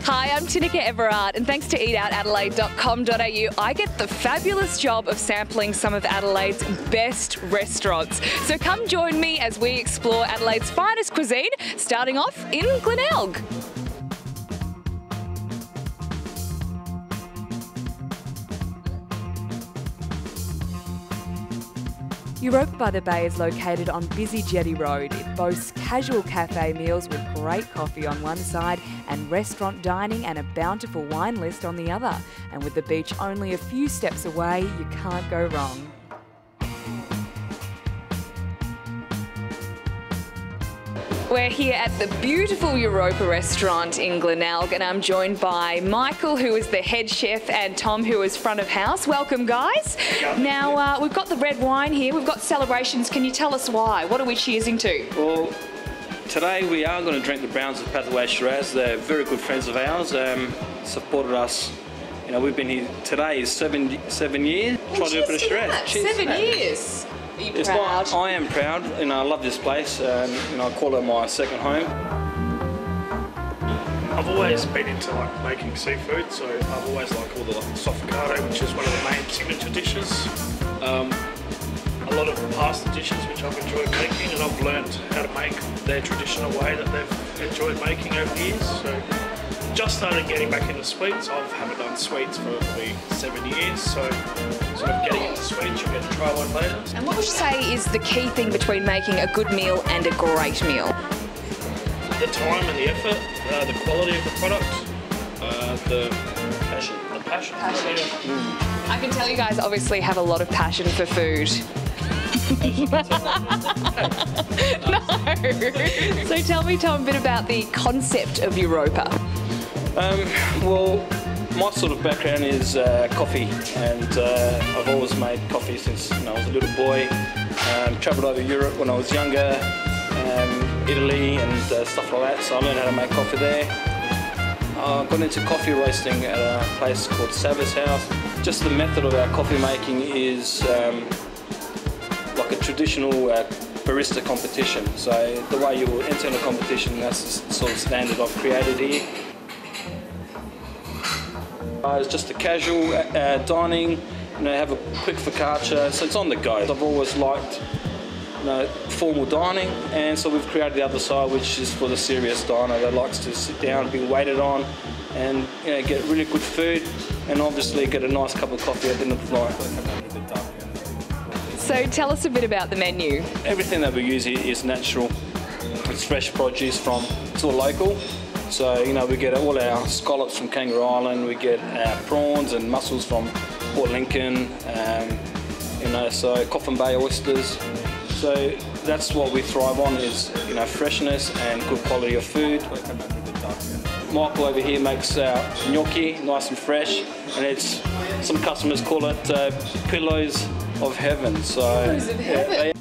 Hi, I'm Tinika Everard, and thanks to eatout.adelaide.com.au, I get the fabulous job of sampling some of Adelaide's best restaurants. So come join me as we explore Adelaide's finest cuisine, starting off in Glenelg. Europa by the Bay is located on busy Jetty Road. It boasts casual cafe meals with great coffee on one side and restaurant dining and a bountiful wine list on the other. And with the beach only a few steps away, you can't go wrong. We're here at the beautiful Europa restaurant in Glenelg, and I'm joined by Michael, who is the head chef, and Tom, who is front of house. Welcome, guys. Now, we've got the red wine here. We've got celebrations. Can you tell us why? What are we cheersing to? Well, today we are going to drink the Browns of Pathway Shiraz. They're very good friends of ours. Supported us. You know, we've been here today is seven years. Try to do a bit of Shiraz. Cheers. 7 years. Are you proud? I am proud. You know, I love this place. You know, I call it my second home. I've always been into making seafood, so I've always liked all the sofficado, which is one of the main signature dishes. A lot of pasta dishes which I've enjoyed making, and I've learned how to make their traditional way that they've enjoyed making over the years. So just started getting back into sweets. I haven't done sweets for probably 7 years, so sort of getting into sweets, you'll get to try one later. And what would you say is the key thing between making a good meal and a great meal? The time and the effort, the quality of the product, the passion. I can tell you guys obviously have a lot of passion for food. No. So tell me, Tom, a bit about the concept of Europa. Well, my sort of background is coffee, and I've always made coffee since I was a little boy. Travelled over Europe when I was younger, Italy and stuff like that, so I learned how to make coffee there. I got into coffee roasting at a place called Savas House. Just the method of our coffee making is like a traditional barista competition. So the way you will enter in a competition, that's the sort of standard I've created here. It's just a casual dining, you know, have a quick focaccia, so it's on the go. I've always liked, you know, formal dining, and so we've created the other side, which is for the serious diner that likes to sit down, be waited on, and get really good food, and obviously get a nice cup of coffee at the end of the night. So tell us a bit about the menu. Everything that we use here is natural. It's fresh produce it's all local. So, you know, we get all our scallops from Kangaroo Island, we get our prawns and mussels from Port Lincoln, you know, so Coffin Bay oysters. So that's what we thrive on is, you know, freshness and good quality of food. Michael over here makes our gnocchi, nice and fresh, and it's, some customers call it pillows of heaven. So, pillows of heaven?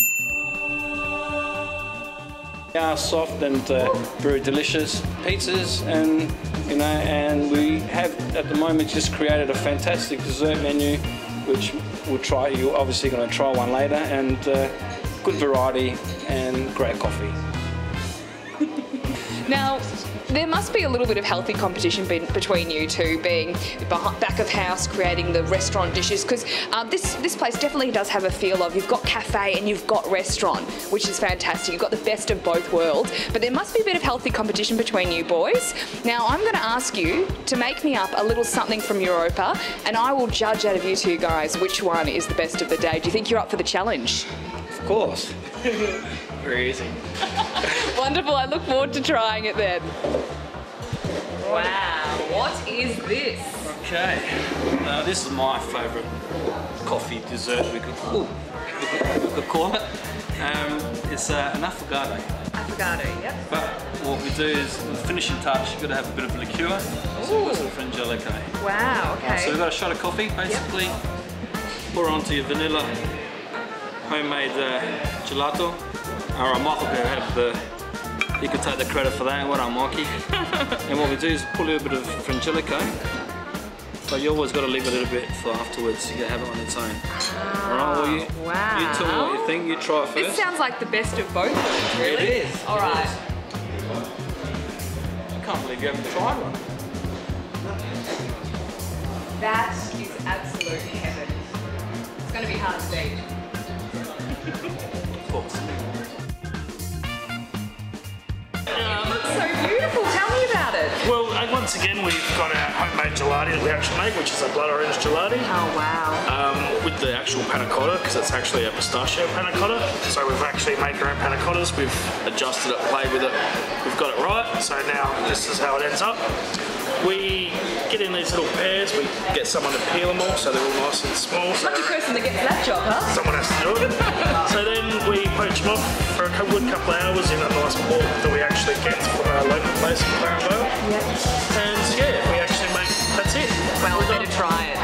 They are soft and very delicious pizzas, and you know, and we have at the moment just created a fantastic dessert menu, which we'll try. You're obviously going to try one later, and good variety and great coffee. Now, there must be a little bit of healthy competition between you two, being back of house, creating the restaurant dishes, because this place definitely does have a feel of, you've got cafe and you've got restaurant, which is fantastic. You've got the best of both worlds, but there must be a bit of healthy competition between you boys. Now, I'm going to ask you to make me up a little something from Europa, and I will judge out of you two guys which one is the best of the day. Do you think you're up for the challenge? Of course. Very easy. Wonderful, I look forward to trying it then. Wow, what is this? Okay, this is my favourite coffee dessert we could call it. It's an affogato. Affogato, yep. But what we do is, the finishing touch, you've got to have a bit of liqueur. So we've got some frangelico. Wow, okay. So we've got a shot of coffee, basically. Yep. Pour onto your vanilla homemade gelato. Alright, Michael could have you could take the credit for that. Well done, Mikey. And what we do is put a little bit of frangelico. So you always got to leave it a little bit for afterwards. You can have it on its own. Alright, well, you tell me what you think. You try it first. This sounds like the best of both worlds, really. It is. Alright. I can't believe you haven't tried one. That is absolute heaven. It's going to be hard to beat. Of course. It looks so beautiful. Tell me about it. Well, once again, we've got our homemade gelati that we actually make, which is a blood orange gelati. Oh, wow. With the actual panna cotta, because it's actually a pistachio panna cotta. So we've actually made our own panna cottas. We've adjusted it, played with it. We've got it right. So now this is how it ends up. We get in these little pairs. We get someone to peel them all, so they're all nice and small. So Lucky person that gets that job, huh? someone has to do it. So then we poach them off for a couple of hours in a nice pork that we actually get from our local place in Clarence Vale. Yep. And yeah, we actually make, that's it. Well, we better try it.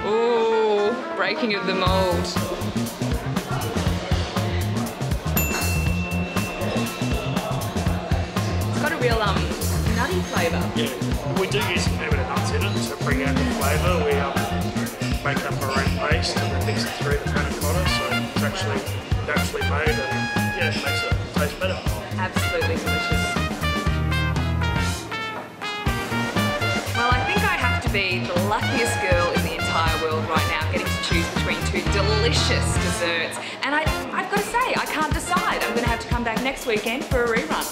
Ooh, breaking of the mould. It's got a real nutty flavour. Yeah, we do use a fair bit of nuts in it to bring out the flavour. We make up our own paste and then mix it through the panna cotta, so it's actually made and yeah, it makes it taste better. Absolutely delicious. Well, I think I have to be the luckiest girl in the entire world right now, getting to choose between two delicious desserts. And I've got to say, I can't decide. I'm going to have to come back next weekend for a rerun.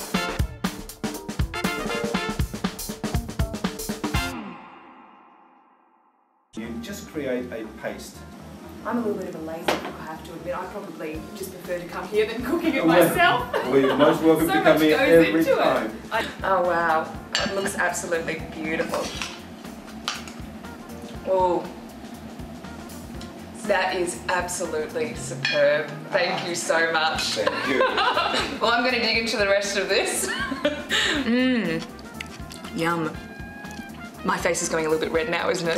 You just create a paste. I'm a little bit of a lazy cook, I have to admit. I probably just prefer to come here than cooking it myself. Well, you're most welcome So to come much here goes every into time. Oh wow, it looks absolutely beautiful. Oh, that is absolutely superb. Thank you so much. Thank you. Well, I'm going to dig into the rest of this. Mmm, yum. My face is going a little bit red now, isn't it?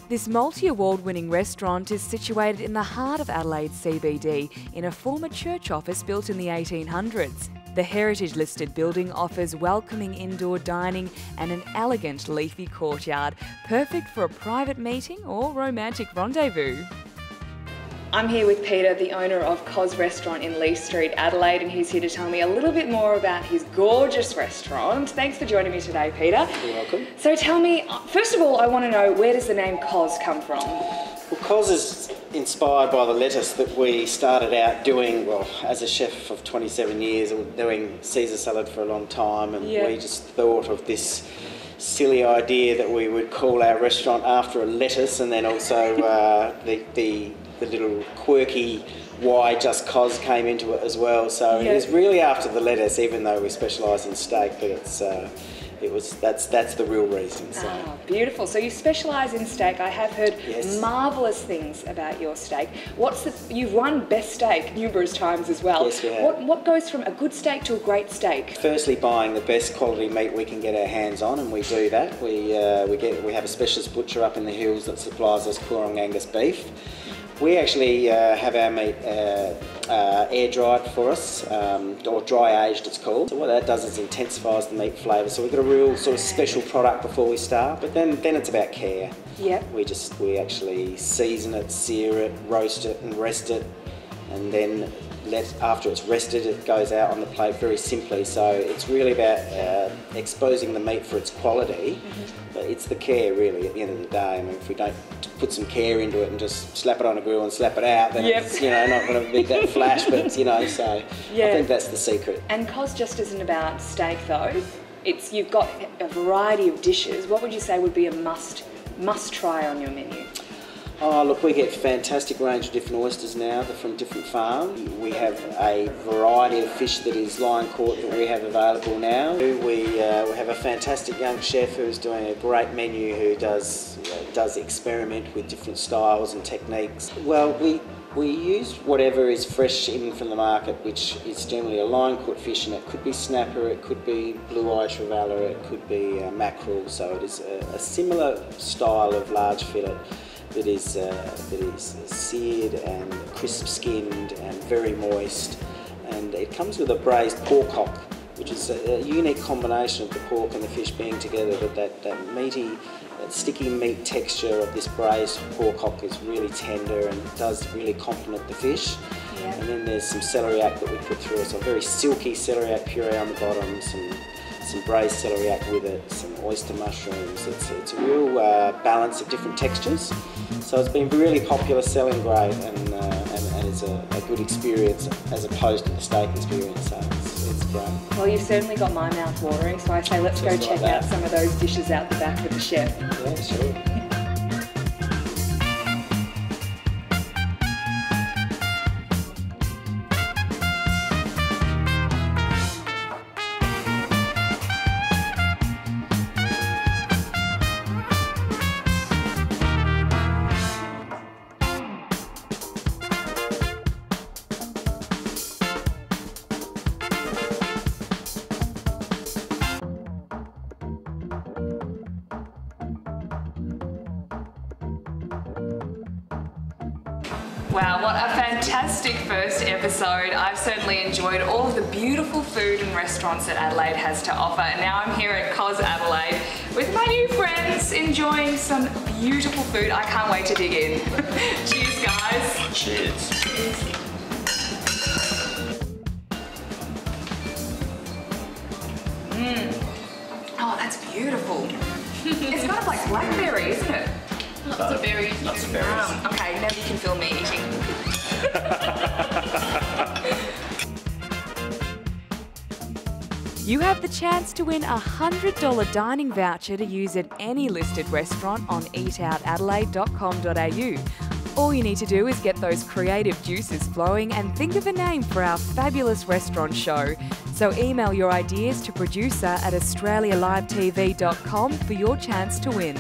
This multi-award-winning restaurant is situated in the heart of Adelaide CBD in a former church office built in the 1800s. The heritage-listed building offers welcoming indoor dining and an elegant leafy courtyard, perfect for a private meeting or romantic rendezvous. I'm here with Peter, the owner of Cos Restaurant in Lee Street, Adelaide, and he's here to tell me a little bit more about his gorgeous restaurant. Thanks for joining me today, Peter. You're welcome. So tell me, first of all, I want to know, where does the name Cos come from? Well, Cos is inspired by the lettuce that we started out doing, well, as a chef of 27 years, doing Caesar salad for a long time, and we just thought of this silly idea that we would call our restaurant after a lettuce, and then also the little quirky why just Cos came into it as well. So it is really after the lettuce, even though we specialise in steak, but that's the real reason. So. Oh, beautiful. So you specialise in steak. I have heard marvellous things about your steak. You've won Best Steak numerous times as well. Yes, we have. What goes from a good steak to a great steak? Firstly, buying the best quality meat we can get our hands on, and we do that. We have a specialist butcher up in the hills that supplies us Coorong Angus beef. We actually have our meat air dried for us, or dry aged it's called. So what that does is intensifies the meat flavour. So we've got a real sort of special product before we start, but then it's about care. Yep. We actually season it, sear it, roast it and rest it, and then after it's rested it goes out on the plate very simply. So it's really about exposing the meat for its quality, but it's the care really at the end of the day. I mean, if we don't put some care into it and just slap it on a grill and slap it out, then it's not going to be that flash, but so I think that's the secret. And Cos just isn't about steak though. You've got a variety of dishes. What would you say would be a must try on your menu? Oh, look, we get a fantastic range of different oysters now from different farms. We have a variety of fish that is line caught that we have available now. We have a fantastic young chef who's doing a great menu who does experiment with different styles and techniques. Well, we use whatever is fresh in from the market, which is generally a line caught fish, and it could be snapper, it could be blue-eye trevally, it could be mackerel. So it is a similar style of large fillet that is seared and crisp skinned and very moist, and it comes with a braised pork hock which is a unique combination of the pork and the fish being together, but that meaty, that sticky meat texture of this braised pork hock is really tender and does really complement the fish. Yeah. And then there's some celeriac that we put through it, so a very silky celeriac puree on the bottom, some braised celeriac with it, some oyster mushrooms. It's a real balance of different textures. So it's been really popular, selling great, and it's a good experience as opposed to the steak experience. So it's great. Well, you've certainly got my mouth watering, so I say let's go check out some of those dishes out the back with the chef. Yeah, sure. Wow, what a fantastic first episode. I've certainly enjoyed all of the beautiful food and restaurants that Adelaide has to offer. And now I'm here at COS Adelaide with my new friends enjoying some beautiful food. I can't wait to dig in. Cheers, guys. Cheers. Oh, that's beautiful. It's kind of like blackberry, isn't it? Lots of berries. Lots of berries. Okay, now you can feel me eating. You have the chance to win a $100 dining voucher to use at any listed restaurant on eatoutadelaide.com.au. All you need to do is get those creative juices flowing and think of a name for our fabulous restaurant show. So email your ideas to producer@australialivetv.com for your chance to win.